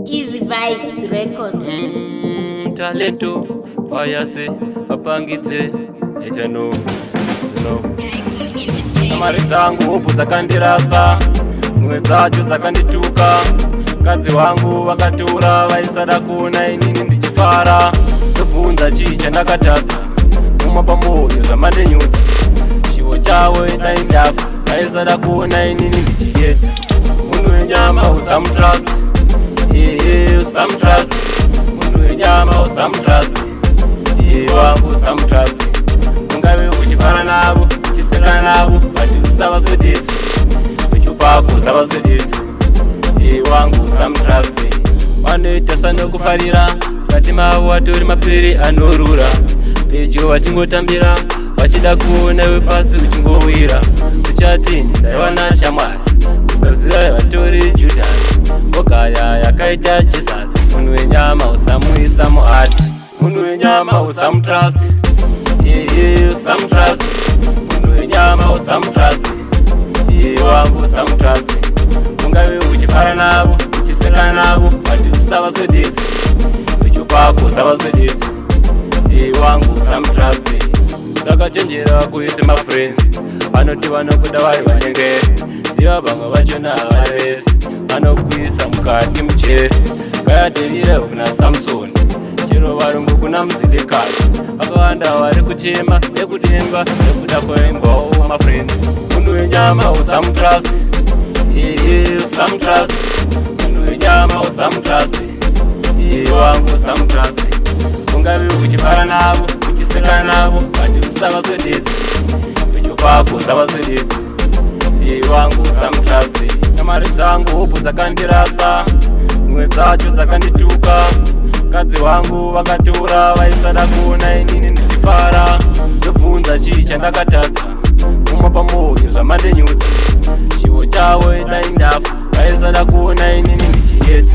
Easy Vibes Records. Talento, wayase, apangitse, echano, zino. Mari dzangu upu dzakandirasa, mwe dzacho dzakandituka. Kadzi wangu vakatura, vaisada kuona inini ndichifara. Ndobvunza chii chandakatadza, kumwa pamoyo zvamandenyudza. Chivo chavo dai ndafa, vaisada kuona inini ndichiedza. Munhu wenyama usamutrust, usamutrust. Munhu wenyama usamutrust, wangu usamutrust. Ungave uchifara navo, uchiseka navo, but usavaswededzi. Uchupako usavaswededzi, wangu usamutrust. Vanoita sanokufarira, kati mavo vatori mapiri anorura. Pedyo vachingotambira, vachida kuona wepasi uchingowira. Uchati ndaiwana shamwari, usaziva vatori Judasi. Ogaya yakaita Jesus. Munhu wenyama usamuisa muhati. Munhu wenyama usamutrust, usamutrust. Munhu wenyama usamutrust, wangu usamutrust. Ungave uchifara navo, uchiseka navo, but usavaswededzi. Uchupako usavaswededzi, wangu usamutrust. Takachenjera kuite mafriends, vanoti vanokuda vari vanyengeri. Ziva vamwe vachona havaresi, vanokuisa mukati mucheri. Kayaderire kuna Samsoni, chero varungu kuna muzidekazi. Vakawanda vari kuchema nekudenga nekuda kwaimbawo mafriends. Munhu wenyama usamutrust, usamutrust. Munhu wenyama usamutrust, wangu usamutrust. Ungave uchifara navo, uchiseka navo, but usavaswededzi. Uchupako usavaswededzi, wangu usamutrust. Mari dzangu upu dzakandirasa, mwe dzacho dzakandituka. Kadzi wangu vakatura, vaisada kuona inini ndichifara. Ndobvunza chii chandakatadza, kumwa pamoyo zvamandenyudza. Chivo chavo dai ndafa, vaisada kuona inini ndichiedza.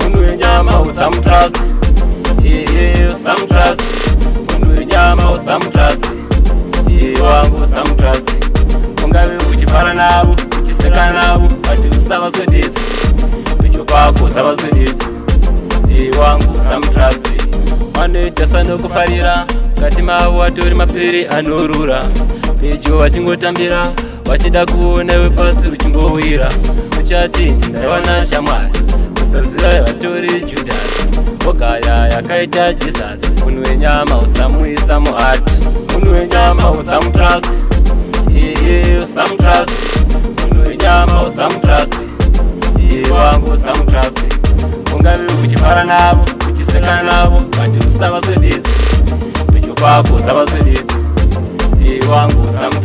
Munhu wenyama usamutrust, usamutrust. Munhu wenyama usamutrust, wangu usamutrust. Ungave uchifara navo, uchiseka navo, but usavaswededzi. Uchupako usavaswededzi, wangu usamutrust. Vanoita sanokufarira, kati mavo vatori mapiri anorura. Pedyo vachingotambira, vachida kuona wepasi uchingowira. Uchati ndaiwana shamwari, usaziva vatori Judasi. Ogaya yakaita Jesus. Munhu wenyama usamuisa muhati. Munhu wenyama usamutrust, usamutrust. Munhu wenyama usamutrust, wangu usamutrust. Ungave uchifara navo, uchiseka navo, but usavaswededzi. Uchupako usavaswededzi, wangu usamutrust.